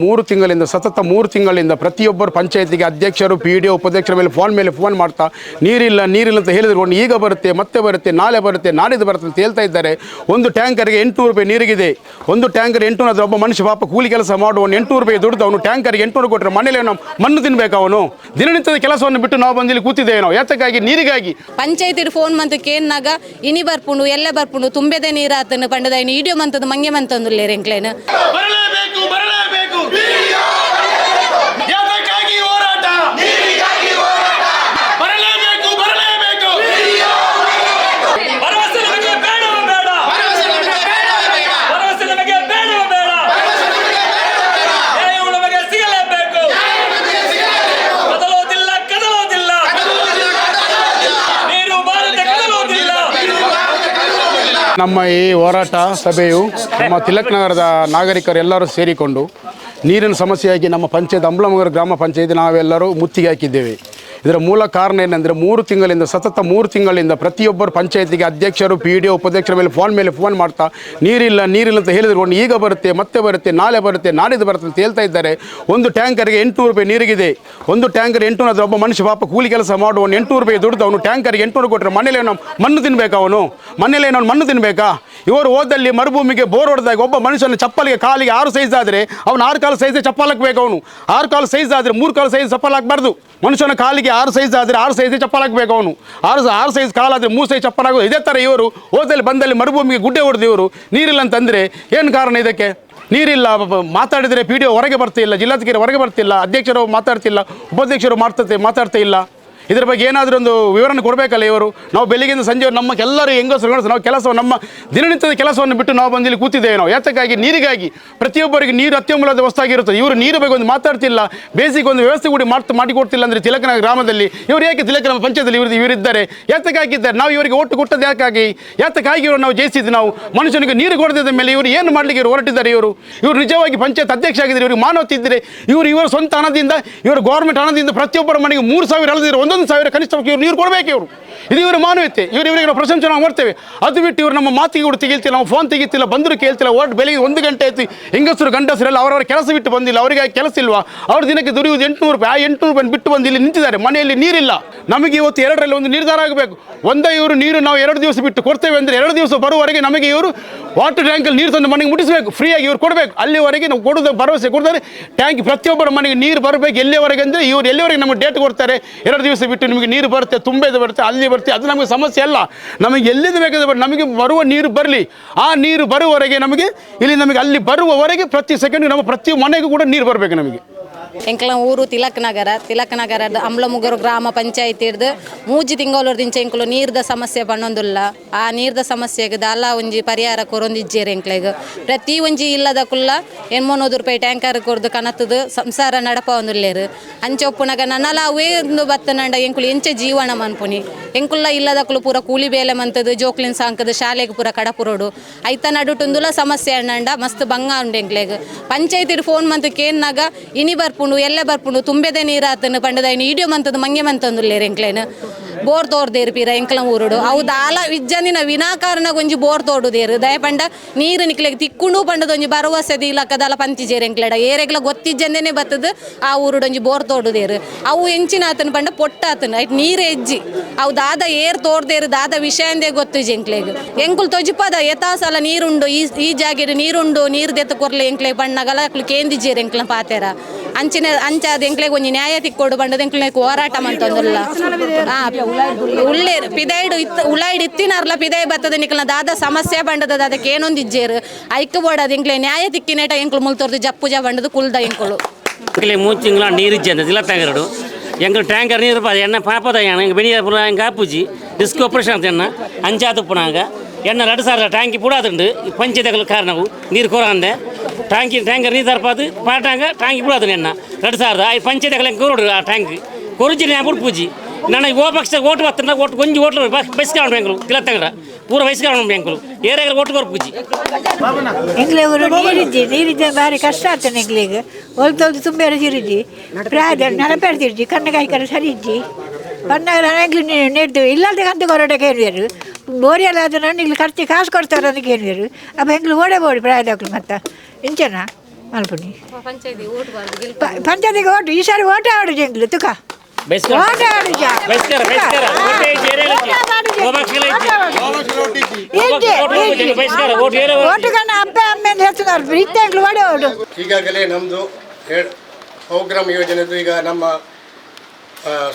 3 ತಿಂಗಳಿಂದ ಸತತ 3 ತಿಂಗಳಿಂದ ಪ್ರತಿಯೊಬ್ಬರು ಪಂಚಾಯತಿಗೆ ಅಧ್ಯಕ್ಷರು ಪಿಡಿಒ ಉಪಾಧ್ಯಕ್ಷರ ಮೇಲೆ ಫೋನ್ ಮಾಡ್ತಾ ನೀರಿಲ್ಲ ಅಂತ ಹೇಳಿದ್ರು. ಈಗ ಬರುತ್ತೆ, ಮತ್ತೆ ಬರುತ್ತೆ, ನಾಳೆ ಬರುತ್ತೆ, ನಾಡಿದ್ದು ಬರುತ್ತೆ ಅಂತ ಹೇಳ್ತಾ ಇದ್ದಾರೆ. ಒಂದು ಟ್ಯಾಂಕರ್ಗೆ 800 ರೂಪಾಯಿ ನೀರಿಗಿದೆ. ಒಂದು ಟ್ಯಾಂಕರ್ 800 ಒಬ್ಬ ಮನುಷ್ಯ ಪಾಪ ಕೂಲಿ ಕೆಲಸ ಮಾಡುವನು 800 ರೂಪಾಯಿ ದುಡ್ದು ಅವನು ಟ್ಯಾಂಕರ್ಗೆ 800 ಕೊಟ್ಟರೆ ಮನೇಲಿ ನಾವು ಮಣ್ಣು ತಿನ್ಬೇಕು. ಅವನು ದಿನನಿತ್ಯದ ಕೆಲಸವನ್ನು ಬಿಟ್ಟು ನಾವು ಬಂದಿಲ್ಲಿ ಕೂತಿದ್ದೇವೆ. ನಾವು ಯಾತಕ್ಕಾಗಿ? ನೀರಿಗಾಗಿ. ಪಂಚಾಯತಿ ಫೋನ್ ಮಂತ್ ಕೇನ್ನಾಗ ಇನಿ ಬರ್ಪುಂಡು ಎಲ್ಲ ಬರ್ಪುಂಡು ತುಂಬೆದೆ ನೀರಾತನ ಪಂಡದ ಇಡಿಯೋ ಮಂತದ ಮಂಗೆ ಮಂತಂದು ಲೇರೆಂಕ್ಲೇನು ನಮ್ಮ ಈ ಹೋರಾಟ ಸಭೆಯು ನಮ್ಮ ತಿಲಕ್ ನಗರದ ನಾಗರಿಕರೆಲ್ಲರೂ ಸೇರಿಕೊಂಡು ನೀರಿನ ಸಮಸ್ಯೆಯಾಗಿ ನಮ್ಮ ಪಂಚಾಯತ್ ಅಂಬ್ಲಮಗರ ಗ್ರಾಮ ಪಂಚಾಯತ್ ನಾವೆಲ್ಲರೂ ಮುತ್ತಿಗೆ ಹಾಕಿದ್ದೇವೆ. ಇದರ ಮೂಲ ಕಾರಣ ಏನಂದರೆ 3 ತಿಂಗಳಿಂದ ಸತತ 3 ತಿಂಗಳಿಂದ ಪ್ರತಿಯೊಬ್ಬರು ಪಂಚಾಯತಿಗೆ ಅಧ್ಯಕ್ಷರು ಪಿಡಿಒ ಉಪಾಧ್ಯಕ್ಷರ ಮೇಲೆ ಫೋನ್ ಮಾಡ್ತಾ ನೀರಿಲ್ಲ ಅಂತ ಹೇಳಿದ್ರು. ಈಗ ಬರುತ್ತೆ, ಮತ್ತೆ ಬರುತ್ತೆ, ನಾಳೆ ಬರುತ್ತೆ, ನಾಡಿದ್ದು ಬರುತ್ತೆ ಅಂತ ಹೇಳ್ತಾ ಇದ್ದಾರೆ. ಒಂದು ಟ್ಯಾಂಕರ್ಗೆ 800 ರೂಪಾಯಿ ನೀರಿಗಿದೆ. ಒಂದು ಟ್ಯಾಂಕರ್ 800 ಒಬ್ಬ ಮನುಷ್ಯ ಪಾಪ ಕೂಲಿ ಕೆಲಸ ಮಾಡುವನು 800 ರೂಪಾಯಿ ದುಡ್ದು ಅವನು ಟ್ಯಾಂಕರ್ಗೆ 800 ಕೊಟ್ಟರೆ ಮನೇಲಿ ನಾವು ಮಣ್ಣು ತಿನ್ಬೇಕು. ಅವನು ಮನೇಲಿ ನಾವು ಮಣ್ಣು ತಿನ್ಬೇಕಾ? ಇವರು ಓದಲ್ಲಿ ಮರುಭೂಮಿಗೆ ಬೋರ್ ಹೊಡೆದಾಗ ಒಬ್ಬ ಮನುಷ್ಯನ ಚಪ್ಪಲಿಗೆ ಕಾಲಿಗೆ 6 ಸೈಜ್ ಆದರೆ ಅವನು 6 ಕಾಲು ಸೈಜ್ ಚಪ್ಪಲ್ ಹಾಕಬೇಕು. ಅವನು 6 ಕಾಲು ಸೈಜ್ ಆದರೆ 3 ಕಾಲು ಸೈಜ್ ಚಪ್ಪಲ್ ಹಾಕಬಾರ್ದು. ಮನುಷ್ಯನ ಕಾಲಿಗೆ 6 ಸೈಜ್ ಆದರೆ 6 ಸೈಜ್ ಚಪ್ಪಲ್ ಹಾಕಬೇಕು. ಅವನು 6 ಸೈಜ್ ಕಾಲಾದರೆ 3 ಸೈಜ್ ಚಪ್ಪಲ್ ಹಾಕೋದು. ಇದೇ ಥರ ಇವರು ಓದಲ್ಲಿ ಬಂದಲ್ಲಿ ಮರುಭೂಮಿಗೆ ಗುಡ್ಡೆ ಹೊಡೆದು ಇವರು ನೀರಿಲ್ಲ ಅಂತಂದರೆ ಏನು ಕಾರಣ ಇದಕ್ಕೆ? ನೀರಿಲ್ಲ. ಮಾತಾಡಿದರೆ ಪಿಡಿಒ ಹೊರಗೆ ಬರ್ತಿಲ್ಲ, ಜಿಲ್ಲಾಧಿಕಾರಿ ಹೊರಗೆ ಬರ್ತಿಲ್ಲ, ಅಧ್ಯಕ್ಷರು ಮಾತಾಡ್ತಿಲ್ಲ, ಉಪಾಧ್ಯಕ್ಷರು ಮಾತಾಡ್ತಾ ಇಲ್ಲ. ಇದರ ಬಗ್ಗೆ ಏನಾದರೂ ಒಂದು ವಿವರಣೆ ಕೊಡಬೇಕಲ್ಲ ಇವರು. ನಾವು ಬೆಳಿಗ್ಗೆಯಿಂದ ಸಂಜೆ ನಮ್ಮ ಎಲ್ಲರೂ ಹೆಂಗಸರು ನಾವು ಕೆಲಸ ನಮ್ಮ ದಿನನಿತ್ಯದ ಕೆಲಸವನ್ನು ಬಿಟ್ಟು ನಾವು ಬಂದಿಲ್ಲಿ ಕೂತಿದ್ದೇವೆ. ನಾವು ಯಾತಕ್ಕಾಗಿ? ನೀರಿಗಾಗಿ. ಪ್ರತಿಯೊಬ್ಬರಿಗೆ ನೀರು ಅತ್ಯಮೂಲ್ಯದ ವಸ್ತಾಗಿರುತ್ತದೆ. ಇವರು ನೀರು ಬಗ್ಗೆ ಒಂದು ಮಾತಾಡ್ತಿಲ್ಲ, ಬೇಸಿಗೆ ಒಂದು ವ್ಯವಸ್ಥೆ ಕೂಡ ಮಾಡಿಕೊಡ್ತಿಲ್ಲ ಅಂದರೆ ತಿಲಕನ ಗ್ರಾಮದಲ್ಲಿ ಇವರು ಏಕೆ ತಿಲಕನ ಪಂಚಾಯತಲ್ಲಿ ಇವರಿದ್ದಾರೆ? ಯಾತಕ್ಕಾಗಿದ್ದಾರೆ? ನಾವು ಇವರಿಗೆ ಓಟು ಕೊಟ್ಟದ್ದು ಯಾತಕ್ಕಾಗಿ ಇವರು ನಾವು ಜಯಿಸಿದ್ದು? ನಾವು ಮನುಷ್ಯನಿಗೆ ನೀರು ಕೊಡದಿದ್ದ ಮೇಲೆ ಇವರು ಏನು ಮಾಡಲಿಕ್ಕೆ ಇವರು ಹೊರಟಿದ್ದಾರೆ? ಇವರು ನಿಜವಾಗಿ ಪಂಚಾಯತ್ ಅಧ್ಯಕ್ಷ ಆಗಿದ್ದಾರೆ. ಇವರಿಗೆ ಮಾನವತೆ ಇದ್ದರೆ ಇವರ ಸ್ವಂತ ಹಣದಿಂದ ಇವರು ಗೌರ್ಮೆಂಟ್ ಹಣದಿಂದ ಪ್ರತಿಯೊಬ್ಬರ ಮನೆಗೆ 3,000 ಅಲ್ಲದಿರೋ 1,000 ಕನಿಷ್ಠ ಇವರು ನೀರು ಕೊಡಬೇಕು. ಇದು ಇವರ ಮಾನವತೆ. ಇವರಿಗೆ ನಾವು ಪ್ರಶಂಸೆ ನಾವು ಮಾಡ್ತೇವೆ. ಅದು ಬಿಟ್ಟು ಇವರು ನಮ್ಮ ಮಾತಿಗೆ ಕೂಡ ತೆಗಿಲ್ತಿಲ್ಲ, ನಾವು ಫೋನ್ ತೆಗಿತಿಲ್ಲ, ಬಂದರೂ ಕೇಳ್ತಿಲ್ಲ. ಬೆಳಿಗ್ಗೆ 1 ಗಂಟೆ ಆಯ್ತು, ಹೆಂಗಸರು ಗಂಡಸರೆಲ್ಲ ಅವರವರ ಕೆಲಸ ಬಿಟ್ಟು ಬಂದಿಲ್ಲ. ಅವರಿಗೆ ಕೆಲಸ ಇಲ್ವಾ? ಅವ್ರ ದಿನಕ್ಕೆ ದುಡಿಯುವುದು 800 ರೂಪಾಯಿ. ಆ 800 ರೂಪಾಯಿ ಬಿಟ್ಟು ಬಂದು ಇಲ್ಲಿ ನಿಂತಿದ್ದಾರೆ. ಮನೆಯಲ್ಲಿ ನೀರಿಲ್ಲ. ನಮಗೆ ಇವತ್ತು 2ರಲ್ಲಿ ಒಂದು ನಿರ್ಧಾರ ಆಗಬೇಕು. ಇವರು ನೀರು ನಾವು 2 ದಿವಸ ಬಿಟ್ಟು ಕೊಡ್ತೇವೆ ಅಂದರೆ 2 ದಿವಸ ಬರುವವರೆಗೆ ನಮಗೆ ಇವರು ವಾಟರ್ ಟ್ಯಾಂಕಲ್ಲಿ ನೀರು ತಂದು ಮನೆಗೆ ಮುಟ್ಟಿಸಬೇಕು. ಫ್ರೀಯಾಗಿ ಇವರು ಕೊಡಬೇಕು. ಅಲ್ಲಿವರೆಗೆ ನಾವು ಕೊಡೋದು ಭರವಸೆ ಕೊಡ್ತಾರೆ. ಟ್ಯಾಂಕ್ ಪ್ರತಿಯೊಬ್ಬರ ಮನೆಗೆ ನೀರು ಬರಬೇಕು. ಎಲ್ಲಿವರೆಗೆ ಅಂದರೆ ಇವರು ಎಲ್ಲಿವರೆಗೆ ನಮಗೆ ಡೇಟ್ ಕೊಡ್ತಾರೆ, 2 ದಿವಸ ಬಿಟ್ಟು ನಿಮಗೆ ನೀರು ಬರುತ್ತೆ, ತುಂಬೆದು ಬರುತ್ತೆ, ಅಲ್ಲಿ ಬರುತ್ತೆ. ಅದು ನಮಗೆ ಸಮಸ್ಯೆ ಅಲ್ಲ. ನಮಗೆ ಎಲ್ಲಿಂದ ಬೇಕಾದ್ರೆ ನಮಗೆ ಬರುವ ನೀರು ಬರಲಿ. ಆ ನೀರು ಬರುವವರೆಗೆ ನಮಗೆ ನಮಗೆ ಅಲ್ಲಿ ಬರುವವರೆಗೆ ಪ್ರತಿ ಸೆಕೆಂಡ್ ನಮ್ಮ ಪ್ರತಿ ಮನೆಗೂ ಕೂಡ ನೀರು ಬರಬೇಕು ನಮಗೆ. ಎಂಕ್ಲ ಊರು ತಿಲಕ್ ನಗರದ ಅಂಬ್ಲಮುಗರು ಗ್ರಾಮ ಪಂಚಾಯತಿ ಹಿಡ್ದು 3 ತಿಂಗಳದಿಂದ ಎಂಕ್ಲು ನೀರ್ದ ಸಮಸ್ಯೆ ಪಣ್ಣೊಂದುಲ್ಲ. ಆ ನೀರ್ದ ಸಮಸ್ಯೆಗೆ ದಾಲ ಒಂಜಿ ಪರಿಹಾರ ಕೊರೊಂದಿಜ್ಜೇರಿ ಎಂಕ್ಲೆಗ್ ಪ್ರತಿ ಒಂಜಿ ಇಲ್ಲದ ಕುಲ್ಲ 800 ರೂಪಾಯಿ ಟ್ಯಾಂಕರ್ ಕೊರ್ದು ಕನತ್ತದು ಸಂಸಾರ ನಡಪ ಒಂದುಲ್ಲೇರು ಅಂಚೆ ಒಪ್ಪುನಗ ನನ್ನಲ ಅವೇ ಒಂದು ಬತ್ತನಂಡ ಎಂಕ್ಲು ಎಂಚೆ ಜೀವನ ಮನ್ಪುನಿ. ಎಂಕುಲ್ಲ ಇಲ್ಲದಕ್ಕಲು ಪೂರ ಕೂಲಿ ಬೇಲೆ ಮಂತದು ಜೋಕ್ಲಿನ ಸಾಂಕದು ಶಾಲೆಗೆ ಪೂರ ಕಡಪುರೋಡು ಐತ ನಡುಟುಂದುಲ ಸಮಸ್ಯೆ ಅಣ್ಣಂಡ ಮಸ್ತ್ ಬಂಗ ಉಂಡು ಎಂಕ್ಲೆಗ್. ಪಂಚಾಯತಿ ಫೋನ್ ಮಂತ್ ಕೇನ್ನಾಗ ಇನಿ ಬರ್ಪುಂಡು ಎಲ್ಲ ಬರ್ಪುಂಡು ತುಂಬೆದೆ ನೀರಾತನ ಪಂಡದ ಇಡಿಯೋ ಮಂತದ ಮಂಗೆ ಮಂತಂದು ಲೇರೆಂಕ್ಲೇನು ಬೋರ್ ತೋರ್ದೇರು ಪೀರ ಎಂಕ್ಲ ಊರುಡು ಅವು ದಾಲ ವಿಜ್ಜನಿನ ವಿನಾಕಾರಣ ಒಂಜಿ ಬೋರ್ ತೋಡುದೇರು ದಯ ಪಂಡ ನೀರು ನಿಕ್ಲೆಗೆ ತಿಕ್ಕೊಂಡು ಪಂಡದ ಒಂಜಿ ಭರವಸೆ ಇಲ್ಲಕ್ಕದಲ್ಲ ಪಂಚಿಜೇರು ಎಂಕ್ಲೆಡ ಏರೆಗ್ಲ ಗೊತ್ತಿಜ್ಜಂದೇನೆ ಬತ್ತದು ಆ ಊರುಡು ಒಂಜಿ ಬೋರ್ ತೋಡುದೇರು ಅವು ಎಂಚಿನ ಆತನ ಪಂಡ ಪೊಟ್ಟಾತನ ಐಟ್ ನೀರು ಎಜ್ಜಿ ಅವು ದಾದ ಏರ್ ತೋರ್ದೇರು ದಾದ ವಿಷಯಂದೇ ಗೊತ್ತು ಎಂಕ್ಲೆಗ್ ಎಂಕುಲ್ ತೊಜಿಪದ ಯಥಾಸಲ ನೀರುಂಡು ಈ ಜಾಗೆಡು ನೀರುಂಡು ನೀರು ದೆತ್ತ ಕೊರ್ಲೆ ಎಂಕ್ಲೆ ಬಣ್ಣಗಲ ಕೇಂದಿಜೇರು ಎಂಕ್ಲ ಪಾತೆರ ಅಂಚಾದ ಎಂಕ್ಲೆಗೆ ಒಂಜಿ ನ್ಯಾಯ ತಿಕ್ಕೊಡು ಬಂಡದ ಎಂಕ್ಲೆಗೆ ಹೋರಾಟ ಮಂತಂದುಲ್ಲ. ಉಳ್ಳೇರು ಪಿದೈಡು ಉಳ್ಳಾಯ್ಡು ಇತ್ತಿನಾರ್ಲ ಪಿದೈ ಬತ್ತದ ನಿಕ್ಲ ದಾದ ಸಮಸ್ಯೆ ಬಂಡದ ಅದಕ್ಕೆ ಏನೊಂದಿಜ್ಜೇರು ಐಕ್ ಬೋಡದ ಎಂಕ್ಲೆ ನ್ಯಾಯ ತಿಕ್ಕಿನೇಟ ಎಂಕ್ಲು ಮುಲ್ತೋರ್ದು ಜಪ್ಪುಜ ಬಂಡದು ಕುಲ್ದ ಎಂಕುಳು 3 ತಿಂಗಳ ನೀರು ಇಜ್ಜಂದ ಜಿಲ್ಲಾ ಟ್ಯಾಂಕರ್ಡು ಎಂಕಲ್ ಟ್ಯಾಂಕರ್ ನೀರು ಎಣ್ಣ ಪಾಪದ ಎಂಗೆ ಬೆನಿಯ ಪುರ ಎಂಗೆ ಆಪುಜಿ ಡಿಸ್ಕ್ ಆಪರೇಷನ್ ಅಂತ ಎಣ್ಣ ಅಂಚಾತು ಪುನಾಗ ಎಣ್ಣ 2,000 ಟ್ಯಾಂಕಿ ಪೂಡಾದುಂಡು ಪಂಚಾಯತ್ ಕಾರಣವು ನೀರು ಕೊರಂದೆ ಟ್ಯಾಂಕರ್ ನೀರು ತರಪಾದು ಪಾಟಾಂಗ ಟ್ಯಾಂಕಿ ಪೂಡಾದು ಎಣ್ಣ 2,000 ಪಂಚಾಯತ್ ಕೂರೋಡು ಆ ಟ್ಯಾಂಕ್ ಕೊರುಜಿ ನಾ ಪುಡ್ಪೂಜಿ ನನಗೆ ಪಕ್ಷ ಓಟು ಬರ್ತಂಡ ಓಟು ಕೊಂಚಿ ಓಟ್ಲು ಬಯಸ್ಕೊಂಡು ಬ್ಯಾಂಕ್ಲು ತಿಲತ್ತಂಗಡ ಪೂರ ಬಯಸ್ಕೊಂಡು ಬ್ಯಾಂಕ್ಲು ಏರಿಯಾಗ ಓಟು ಕೊರ್ಪೂಜಿ ಎಂಗ್ಲೆ ನೀರಿದ್ದೆ ಭಾರಿ ಕಷ್ಟ ಆಗ್ತಾನೆ ಎಂಗ್ಲಿಗೆ ಹೊಲ್ತೊಲ್ದು ತುಂಬ ಇರಿಜಿ ಪ್ರಾಯ ನೆನಪೆಡ್ತಿರ್ಜಿ ಕಣ್ಣಗಾಯ್ಕರ ಸರಿ ಇಜ್ಜಿ ಬಣ್ಣಗಳ ಎಂಗ್ಲು ನೆಡ್ದು ಇಲ್ಲದೆ ಕಂತು ಕೊರಟಕ್ಕೆ ಏನ್ವೇರು ಬೋರಿಯಲ್ಲ ಅದನ್ನು ಇಲ್ಲಿ ಖರ್ಚು ಕಾಸು ಕೊಡ್ತಾರೆ ಅದಕ್ಕೆ ಏನ್ವೇರು ಅಪ್ಪ ಎಂಗ್ಲು ಓಡೇ ಬೋಡಿ ಪ್ರಾಯದಕ್ಲು ಮತ್ತೆ ಇಂಚನ ಮಲ್ಪುನಿ ಪಂಚಾಯತಿ ಓಟ್ ಬಾರ್ದು ಪಂಚಾಯತಿಗೆ ಓಟು ಈ ಸಾರಿ ಓಟ ಆಡು ಜಂಗ್ಲು ತುಕ ಓಟ ಆಡು ಜಾ ಓಟು ಕಣ್ಣ ಅಪ್ಪ ಅಮ್ಮೆಂದು ಹೆಚ್ಚುತ್ತಾರೆ ಇತ್ತಂಗ್ಲು ಒಡೆ ಓಡು. ಈಗಾಗಲೇ ನಮ್ಮದು ಪ್ರೋಗ್ರಾಮ್ ಯೋಜನೆದು ಈಗ ನಮ್ಮ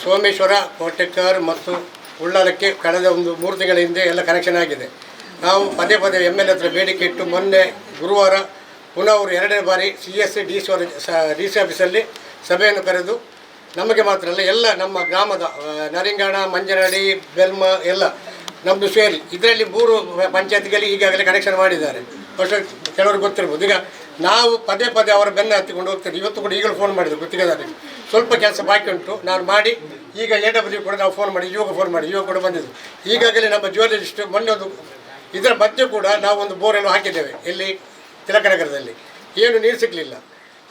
ಸೋಮೇಶ್ವರ ಕೋಟೆಕರ್ ಮತ್ತು ಉಳ್ಳಾಲಕ್ಕೆ ಕಳೆದ ಒಂದು 3 ತಿಂಗಳ ಹಿಂದೆ ಎಲ್ಲ ಕನೆಕ್ಷನ್ ಆಗಿದೆ. ನಾವು ಪದೇ ಪದೇ MLA ಹತ್ರ ಬೇಡಿಕೆ ಇಟ್ಟು ಮೊನ್ನೆ ಗುರುವಾರ ಪುನಃ ಅವರು 2ನೇ ಬಾರಿ CSC DC ಆಫೀಸಲ್ಲಿ ಸಭೆಯನ್ನು ಕರೆದು ನಮಗೆ ಮಾತ್ರ ಅಲ್ಲ ಎಲ್ಲ ನಮ್ಮ ಗ್ರಾಮದ ನರಿಂಗಾಣ, ಮಂಜನಹಳ್ಳಿ, ಬೆಲ್ಮ ಎಲ್ಲ ನಮ್ಮದು ಸೇರಿ ಇದರಲ್ಲಿ 3 ಪಂಚಾಯತ್ಗಳಿಗೆ ಈಗಾಗಲೇ ಕನೆಕ್ಷನ್ ಮಾಡಿದ್ದಾರೆ. ಕೆಲವರು ಗೊತ್ತಿರ್ಬೋದು. ಈಗ ನಾವು ಪದೇ ಪದೇ ಅವರ ಬೆನ್ನ ಹತ್ತಿಕೊಂಡು ಹೋಗ್ತೇವೆ. ಇವತ್ತು ಕೂಡ ಈಗಲೂ ಫೋನ್ ಮಾಡಿದ್ರು ಗುತ್ತಿಗೆದಾರರಿಗೆ, ಸ್ವಲ್ಪ ಕೆಲಸ ಬಾಕಿ ಉಂಟು ನಾನು ಮಾಡಿ. ಈಗ AW ಕೂಡ ನಾವು ಫೋನ್ ಮಾಡಿ ಇವಾಗ ಕೂಡ ಬಂದಿದ್ದು. ಈಗಾಗಲೇ ನಮ್ಮ ಜಿಯೋಲಜಿಸ್ಟ್ ಮೊನ್ನೆ ಒಂದು ಇದರ ಮಧ್ಯೆ ಕೂಡ ನಾವು ಒಂದು ಬೋರೆಲ್ಲ ಹಾಕಿದ್ದೇವೆ ಇಲ್ಲಿ ತಿಲಕನಗರದಲ್ಲಿ. ಏನು ನೀರು ಸಿಗಲಿಲ್ಲ.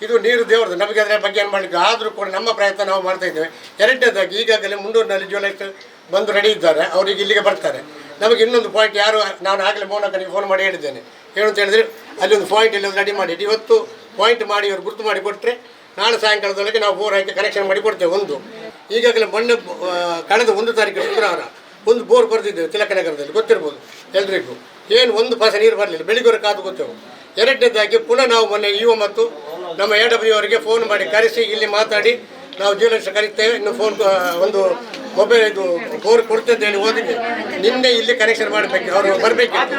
ಇದು ನೀರು ದೇವರದು, ನಮಗೆ ಅದರ ಬಗ್ಗೆ ಏನು ಮಾಡಲಿಕ್ಕೆ ಆದರೂ ಕೂಡ ನಮ್ಮ ಪ್ರಯತ್ನ ನಾವು ಮಾಡ್ತಾ ಇದ್ದೇವೆ. 2ನೇದಾಗಿ ಈಗಾಗಲೇ ಮುಂಡೂರಿನಲ್ಲಿ ಜಿಯೋಲಜಿಸ್ಟ್ ಬಂದು ರೆಡಿ ಇದ್ದಾರೆ, ಅವರಿಗೆ ಇಲ್ಲಿಗೆ ಬರ್ತಾರೆ. ನಮಗೆ ಇನ್ನೊಂದು ಪಾಯಿಂಟ್ ಯಾರು ನಾನು ಆಗಲೇ ಮೋನಕನಿಗೆ ಫೋನ್ ಮಾಡಿ ಹೇಳಿದ್ದೇನೆ. ಏನು ಅಂತ ಹೇಳಿದರೆ ಅಲ್ಲಿ ಒಂದು ಪಾಯಿಂಟ್ ಇಲ್ಲಿ ರೆಡಿ ಮಾಡಿ ಇವತ್ತು ಪಾಯಿಂಟ್ ಮಾಡಿ ಇವರು ಗುರುತು ಮಾಡಿ ಕೊಟ್ಟರೆ ನಾಳೆ ಸಾಯಂಕಾಲದೊಳಗೆ ನಾವು ಬೋರ್ ಹಾಕಿ ಕನೆಕ್ಷನ್ ಮಾಡಿ ಕೊಡ್ತೇವೆ. ಒಂದು ಈಗಾಗಲೇ ಮೊನ್ನೆ ಕಳೆದ 1 ತಾರೀಕು ಶುಕ್ರವಾರ ಒಂದು ಬೋರ್ ಬರೆದಿದ್ದೇವೆ ತಿಲಕನಗರದಲ್ಲಿ, ಗೊತ್ತಿರ್ಬೋದು ಎಲ್ರಿಗೂ. ಏನು 1 ಪೈಸೆ ನೀರು ಬರಲಿಲ್ಲ, ಬೆಳಿಗ್ಗೆ ಕಾದು ಗೊತ್ತೇವೆ. 2ನೇದಾಗಿ ಪುನಃ ನಾವು ಮೊನ್ನೆ EO ಮತ್ತು ನಮ್ಮ AW ಅವರಿಗೆ ಫೋನ್ ಮಾಡಿ ಕರೆಸಿ ಇಲ್ಲಿ ಮಾತಾಡಿ ನಾವು ಜಿಯೋಲಜಿಸ್ಟ್ ಕರೀತೇವೆ, ಇನ್ನು ಫೋನ್ ಒಂದು ಮೊಬೈಲ್ ಇದು ಬೋರ್ ಕೊಡ್ತೇವೆ ಹೇಳಿ ಓದಿದ್ದೆ. ನಿನ್ನೆ ಇಲ್ಲಿ ಕನೆಕ್ಷನ್ ಮಾಡಬೇಕು, ಅವರು ಬರಬೇಕಿತ್ತು.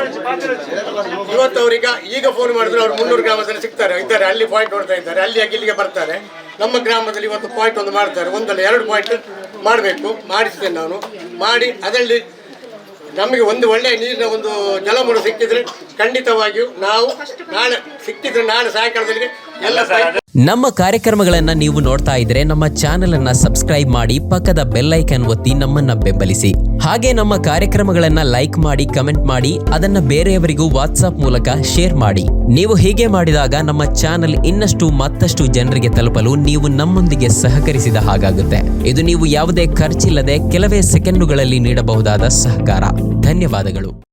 ಇವತ್ತು ಅವರೀಗ ಈಗ ಫೋನ್ ಮಾಡಿದ್ರೆ ಅವರು 300 ಗ್ರಾಮದಲ್ಲಿ ಇದ್ದಾರೆ, ಅಲ್ಲಿ ಪಾಯಿಂಟ್ ಹೊಡ್ತಾ ಇದ್ದಾರೆ, ಅಲ್ಲಿ ಇಲ್ಲಿಗೆ ಬರ್ತಾರೆ. ನಮ್ಮ ಗ್ರಾಮದಲ್ಲಿ ಇವತ್ತು ಪಾಯಿಂಟ್ ಒಂದು ಮಾಡ್ತಾರೆ, 1 ಅಲ್ಲ 2 ಪಾಯಿಂಟ್ ಮಾಡಬೇಕು. ಮಾಡಿಸ್ತೇನೆ ನಾನು ಮಾಡಿ. ಅದರಲ್ಲಿ ನಮಗೆ ಒಂದು ಒಳ್ಳೆಯ ನೀರಿನ ಒಂದು ಜಲಮೂಲ ಸಿಕ್ಕಿದ್ರೆ ಖಂಡಿತವಾಗಿಯೂ ನಾವು ನಾಳೆ ಸಾಯಂಕಾಲದಲ್ಲಿ ಎಲ್ಲ ನಮ್ಮ ಕಾರ್ಯಕ್ರಮಗಳನ್ನ ನೀವು ನೋಡ್ತಾ ಇದ್ರೆ ನಮ್ಮ ಚಾನೆಲ್ ಅನ್ನ ಸಬ್ಸ್ಕ್ರೈಬ್ ಮಾಡಿ, ಪಕ್ಕದ ಬೆಲ್ ಐಕಾನ್ ಒತ್ತಿ ನಮ್ಮನ್ನ ಬೆಂಬಲಿಸಿ. ಹಾಗೆ ನಮ್ಮ ಕಾರ್ಯಕ್ರಮಗಳನ್ನ ಲೈಕ್ ಮಾಡಿ, ಕಮೆಂಟ್ ಮಾಡಿ, ಅದನ್ನ ಬೇರೆಯವರಿಗೂ ವಾಟ್ಸ್ಆಪ್ ಮೂಲಕ ಶೇರ್ ಮಾಡಿ. ನೀವು ಹೀಗೆ ಮಾಡಿದಾಗ ನಮ್ಮ ಚಾನೆಲ್ ಮತ್ತಷ್ಟು ಜನರಿಗೆ ತಲುಪಲು ನೀವು ನಮ್ಮೊಂದಿಗೆ ಸಹಕರಿಸಿದ ಹಾಗಾಗುತ್ತೆ. ಇದು ನೀವು ಯಾವುದೇ ಖರ್ಚಿಲ್ಲದೆ ಕೆಲವೇ ಸೆಕೆಂಡುಗಳಲ್ಲಿ ನೀಡಬಹುದಾದ ಸಹಕಾರ. ಧನ್ಯವಾದಗಳು.